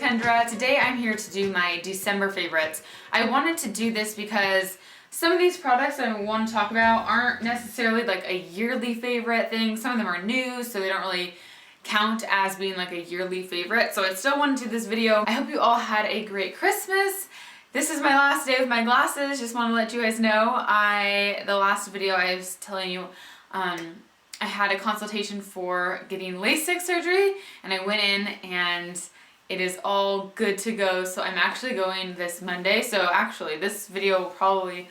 Kendra. Today I'm here to do my December favorites. I wanted to do this because some of these products I want to talk about aren't necessarily like a yearly favorite thing. Some of them are new, so they don't really count as being like a yearly favorite. So I still want to do this video. I hope you all had a great Christmas. This is my last day with my glasses. Just want to let you guys know, the last video I was telling you, I had a consultation for getting Lasik surgery, and I went in and it is all good to go. So I'm actually going this Monday. So actually this video will probably,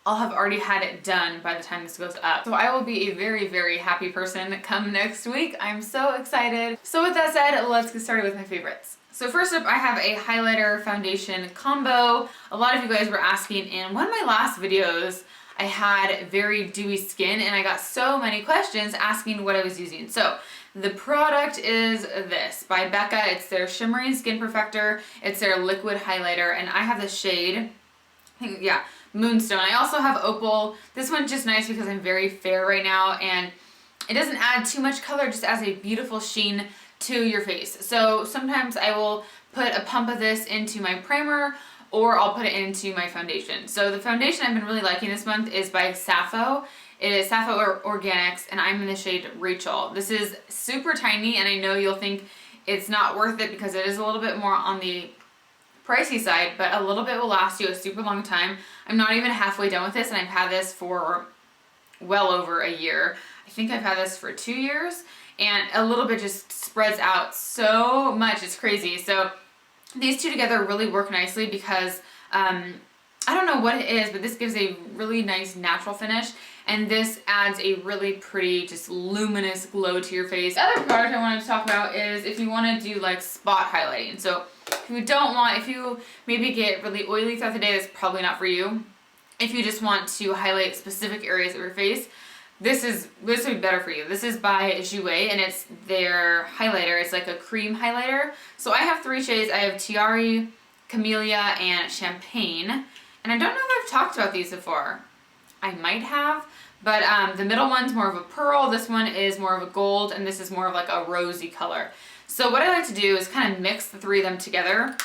I'll have already had it done by the time this goes up. So I will be a very, very happy person come next week. I'm so excited. So with that said, let's get started with my favorites. So first up, I have a highlighter foundation combo. A lot of you guys were asking in one of my last videos, I had very dewy skin and I got so many questions asking what I was using. So the product is this by Becca. It's their Shimmering Skin Perfector. It's their liquid highlighter, and I have the shade, Moonstone. I also have Opal. This one's just nice because I'm very fair right now and it doesn't add too much color, just adds a beautiful sheen to your face. So sometimes I will put a pump of this into my primer, or I'll put it into my foundation. So the foundation I've been really liking this month is by Sappho. It is Sappho Organics, and I'm in the shade Rachel. This is super tiny, and I know you'll think it's not worth it because it is a little bit more on the pricey side, but a little bit will last you a super long time. I'm not even halfway done with this, and I've had this for well over a year. I think I've had this for 2 years, and a little bit just spreads out so much. It's crazy. So these two together really work nicely because I don't know what it is, but this gives a really nice natural finish, and this adds a really pretty, just luminous glow to your face. The other product I wanted to talk about is if you want to do like spot highlighting. So if you maybe get really oily throughout the day, that's probably not for you. If you just want to highlight specific areas of your face, this would be better for you. This is by Jouer, and it's their highlighter. It's like a cream highlighter. So I have 3 shades. I have Tiare, Camellia, and Champagne. And I don't know if I've talked about these before. I might have, but the middle one's more of a pearl. This one is more of a gold, and this is more of like a rosy color. So what I like to do is kind of mix the 3 of them together.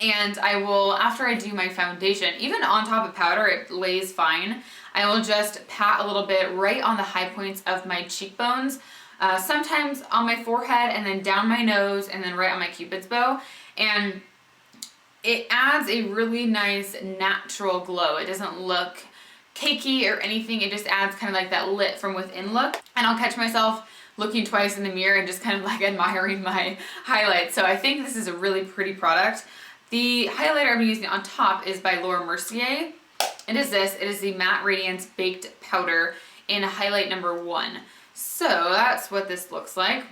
And I will, after I do my foundation, even on top of powder, it lays fine. I will just pat a little bit right on the high points of my cheekbones, sometimes on my forehead, and then down my nose, and then right on my cupid's bow. And it adds a really nice natural glow. It doesn't look cakey or anything. It just adds kind of like that lit from within look. And I'll catch myself looking twice in the mirror and just kind of like admiring my highlights. So I think this is a really pretty product. The highlighter I'm using on top is by Laura Mercier. It is this. It is the Matte Radiance Baked Powder in highlight number 1. So that's what this looks like.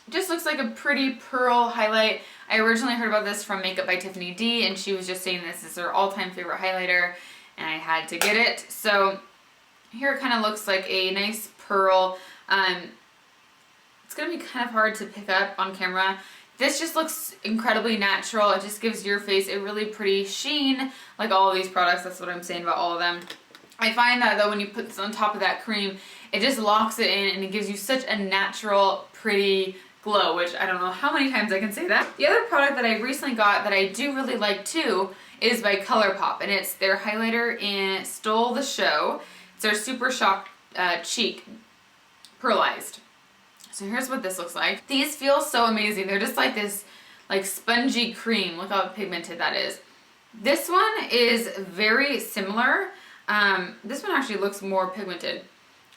It just looks like a pretty pearl highlight. I originally heard about this from Makeup by Tiffany D, and she was just saying this is her all-time favorite highlighter, and I had to get it. So here it kind of looks like a nice pearl. It's going to be kind of hard to pick up on camera. This just looks incredibly natural. It just gives your face a really pretty sheen, like all of these products. That's what I'm saying about all of them. I find that though when you put this on top of that cream, it just locks it in and it gives you such a natural, pretty glow, which I don't know how many times I can say that. The other product that I recently got that I do really like too is by ColourPop, and it's their highlighter in Stole the Show. It's their Super Shock Cheek Pearlized. So here's what this looks like. These feel so amazing. They're just like this like spongy cream. Look how pigmented that is. This one is very similar. This one actually looks more pigmented.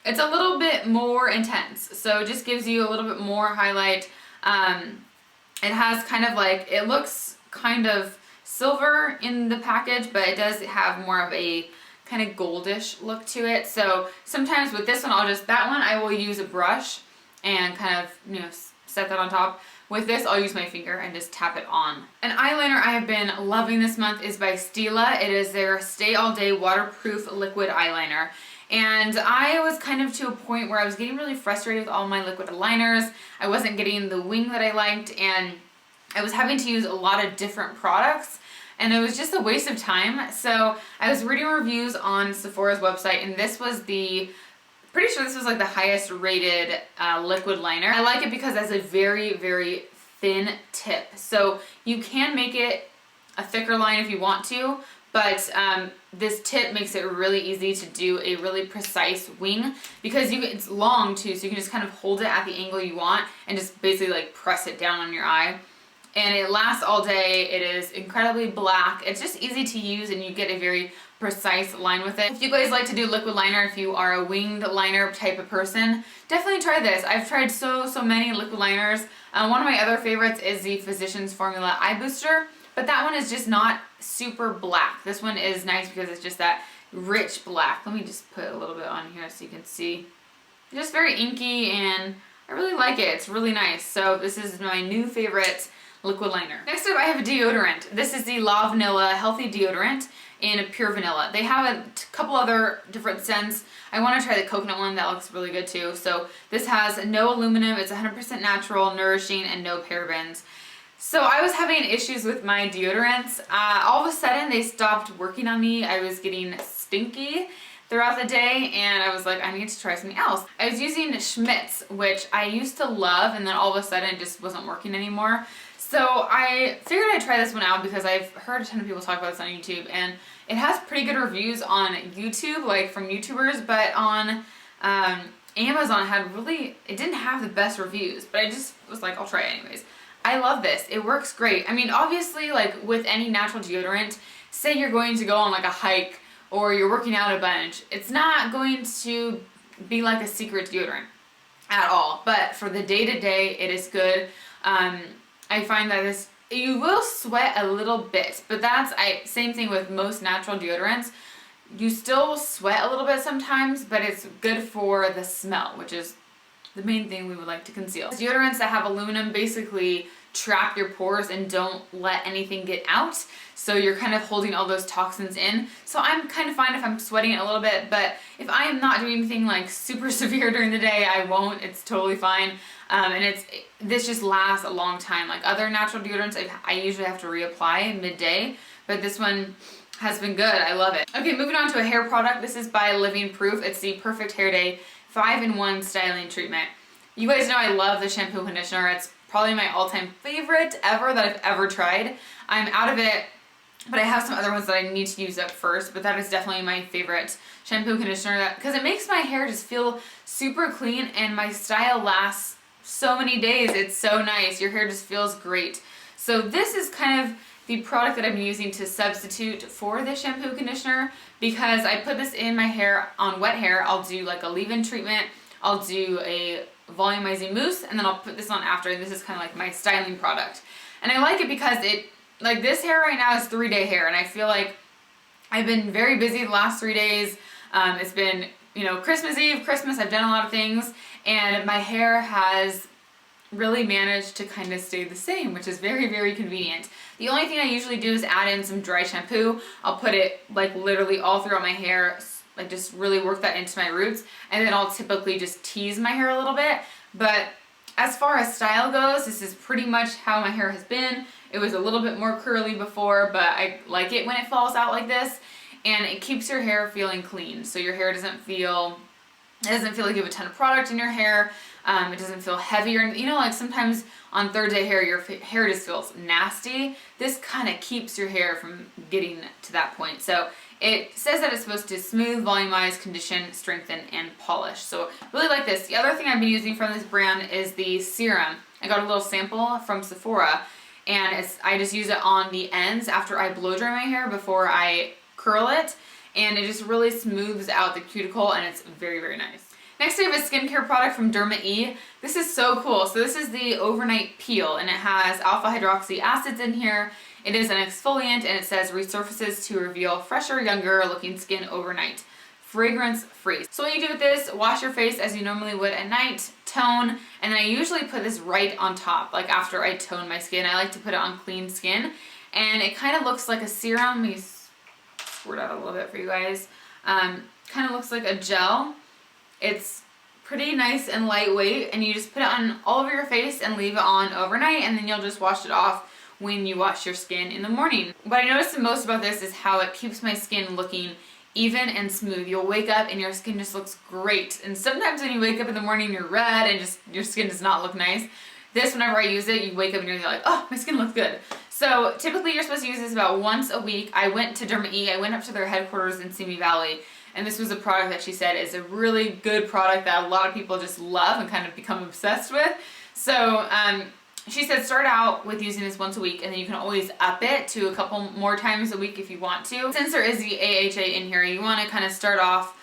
It's a little bit more intense, so it just gives you a little bit more highlight. It has kind of like, it looks kind of silver in the package, but it does have more of a kind of goldish look to it. So sometimes with this one, I will use a brush and kind of, set that on top. With this, I'll use my finger and just tap it on. An eyeliner I have been loving this month is by Stila. It is their Stay All Day Waterproof Liquid Eyeliner. And I was kind of to a point where I was getting really frustrated with all my liquid liners. I wasn't getting the wing that I liked, and I was having to use a lot of different products, and it was just a waste of time. So I was reading reviews on Sephora's website, and this was pretty sure this was like the highest rated liquid liner. I like it because it has a very, very thin tip. So you can make it a thicker line if you want to, but this tip makes it really easy to do a really precise wing because it's long too, so you can just kind of hold it at the angle you want and just basically like press it down on your eye. And it lasts all day. It is incredibly black. It's just easy to use and you get a very precise line with it. If you guys like to do liquid liner, if you are a winged liner type of person, definitely try this. I've tried so many liquid liners. One of my other favorites is the Physicians Formula Eye Booster, but that one is just not super black. This one is nice because it's just that rich black. Let me just put a little bit on here so you can see. Just very inky and I really like it. It's really nice. So this is my new favorite liquid liner. Next up I have a deodorant. This is the Lavanilla Healthy Deodorant in Pure Vanilla. They have a couple other different scents. I want to try the coconut one. That looks really good too. So this has no aluminum. It's 100% natural, nourishing, and no parabens. So I was having issues with my deodorants. All of a sudden they stopped working on me. I was getting stinky throughout the day and I was like, I need to try something else. I was using Schmidt's, which I used to love, and then all of a sudden it just wasn't working anymore. So I figured I'd try this one out because I've heard a ton of people talk about this on YouTube, and it has pretty good reviews on YouTube, like from YouTubers, but on Amazon it didn't have the best reviews, but I just was like, I'll try it anyways. I love this. It works great. I mean, obviously, like with any natural deodorant, say you're going to go on like a hike or you're working out a bunch, it's not going to be like a secret deodorant at all. But for the day-to-day, it is good. I find that you will sweat a little bit, but same thing with most natural deodorants. You still sweat a little bit sometimes, but it's good for the smell, which is the main thing we would like to conceal. Deodorants that have aluminum basically trap your pores and don't let anything get out. So you're kind of holding all those toxins in. So I'm kind of fine if I'm sweating a little bit, but if I am not doing anything like super severe during the day, I won't. It's totally fine. And this just lasts a long time. Like other natural deodorants, I usually have to reapply midday, but this one has been good. I love it. Okay, moving on to a hair product. This is by Living Proof. It's the Perfect Hair Day 5-in-1 styling treatment. You guys know I love the shampoo and conditioner. It's probably my all-time favorite ever that I've ever tried. I'm out of it, but I have some other ones that I need to use up first, but that is definitely my favorite shampoo and conditioner because it makes my hair just feel super clean and my style lasts so many days. It's so nice. Your hair just feels great. So this is kind of the product that I've been using to substitute for the shampoo conditioner because I put this in my hair on wet hair. I'll do like a leave-in treatment. I'll do a volumizing mousse and then I'll put this on after, and this is kind of like my styling product. And I like it because like this hair right now is 3-day hair, and I feel like I've been very busy the last 3 days. It's been, Christmas Eve, Christmas, I've done a lot of things, and my hair has really managed to kind of stay the same, which is very, very convenient. The only thing I usually do is add in some dry shampoo. I'll put it like literally all throughout my hair, like just really work that into my roots, and then I'll typically just tease my hair a little bit. But as far as style goes, this is pretty much how my hair has been. It was a little bit more curly before, but I like it when it falls out like this, and it keeps your hair feeling clean. So your hair doesn't feel like you have a ton of product in your hair. It doesn't feel heavy or, like sometimes on 3rd-day hair, your hair just feels nasty. This kind of keeps your hair from getting to that point. So it says that it's supposed to smooth, volumize, condition, strengthen, and polish. So really like this. The other thing I've been using from this brand is the Serum. I got a little sample from Sephora, and I just use it on the ends after I blow dry my hair before I curl it, and it just really smooths out the cuticle, and it's very, very nice. Next we have a skincare product from Derma E. This is so cool. So this is the overnight peel, and it has alpha hydroxy acids in here. It is an exfoliant, and it says resurfaces to reveal fresher, younger looking skin overnight. Fragrance free. So what you do with this, wash your face as you normally would at night, tone, and then I usually put this right on top, like after I tone my skin. I like to put it on clean skin, and it kind of looks like a serum. Let me squirt out a little bit for you guys. Kind of looks like a gel. It's pretty nice and lightweight, and you just put it on all over your face and leave it on overnight, and then you'll just wash it off when you wash your skin in the morning. What I noticed the most about this is how it keeps my skin looking even and smooth. You'll wake up and your skin just looks great, and sometimes when you wake up in the morning you're red and just your skin does not look nice. This, whenever I use it, you wake up and you're like, oh, my skin looks good. So typically you're supposed to use this about once a week. I went to Derma E, I went up to their headquarters in Simi Valley, and this was a product that she said is a really good product that a lot of people just love and kind of become obsessed with. So she said start out with using this once a week, and then you can always up it to a couple more times a week if you want to. Since there is the AHA in here, you want to kind of start off,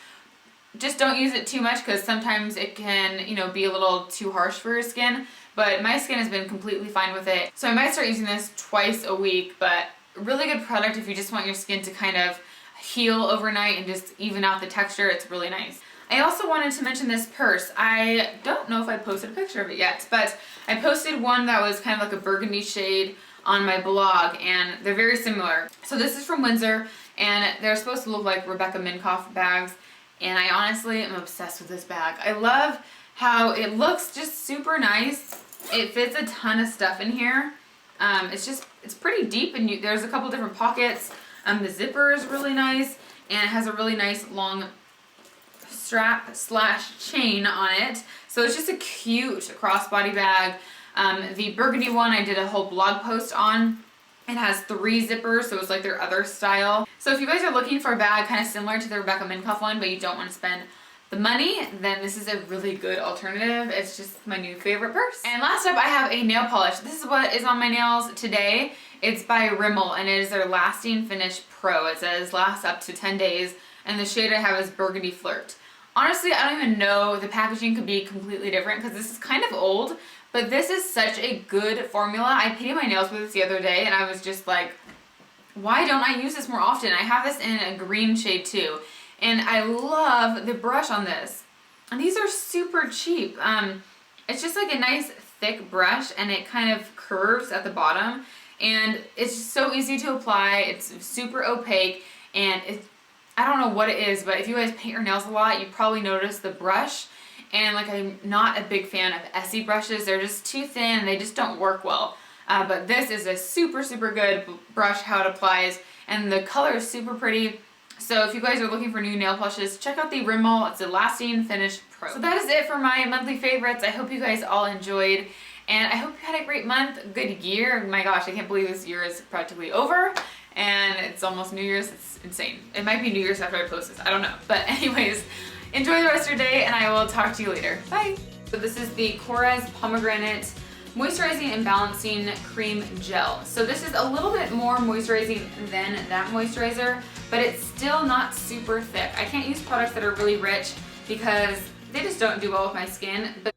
just don't use it too much because sometimes it can, you know, be a little too harsh for your skin. But my skin has been completely fine with it. So I might start using this twice a week, but really good product if you just want your skin to kind of heal overnight and just even out the texture. It's really nice. I also wanted to mention this purse. I don't know if I posted a picture of it yet, but I posted one that was kind of like a burgundy shade on my blog, and they're very similar. So this is from Windsor, and they're supposed to look like Rebecca Minkoff bags, and I honestly am obsessed with this bag. I love how it looks just super nice. It fits a ton of stuff in here. It's pretty deep, and there's a couple different pockets. The zipper is really nice, and it has a really nice long strap / chain on it. So it's just a cute crossbody bag. The burgundy one I did a whole blog post on. It has 3 zippers, so it's like their other style. So if you guys are looking for a bag kind of similar to the Rebecca Minkoff one, but you don't want to spend the money, then this is a really good alternative. It's just my new favorite purse. And last up, I have a nail polish. This is what is on my nails today. It's by Rimmel, and it is their Lasting Finish Pro. It says lasts up to 10 days, and the shade I have is Burgundy Flirt. Honestly, I don't even know, the packaging could be completely different because this is kind of old, but this is such a good formula. I painted my nails with this the other day, and I was just like, why don't I use this more often? I have this in a green shade too. And I love the brush on this. And these are super cheap. It's just like a nice thick brush, and it kind of curves at the bottom. And it's just so easy to apply. It's super opaque, and I don't know what it is, but if you guys paint your nails a lot, you probably notice the brush. And like, I'm not a big fan of Essie brushes. They're just too thin and they just don't work well. But this is a super, super good brush, how it applies. And the color is super pretty. So if you guys are looking for new nail polishes, check out the Rimmel. It's a Lasting Finish Pro. So that is it for my monthly favorites. I hope you guys all enjoyed, and I hope you had a great month, good year. My gosh, I can't believe this year is practically over, and it's almost New Year's. It's insane. It might be New Year's after I post this. I don't know. But anyways, enjoy the rest of your day, and I will talk to you later. Bye. So this is the Korres Pomegranate Moisturizing and Balancing Cream Gel. So this is a little bit more moisturizing than that moisturizer, but it's still not super thick. I can't use products that are really rich because they just don't do well with my skin. But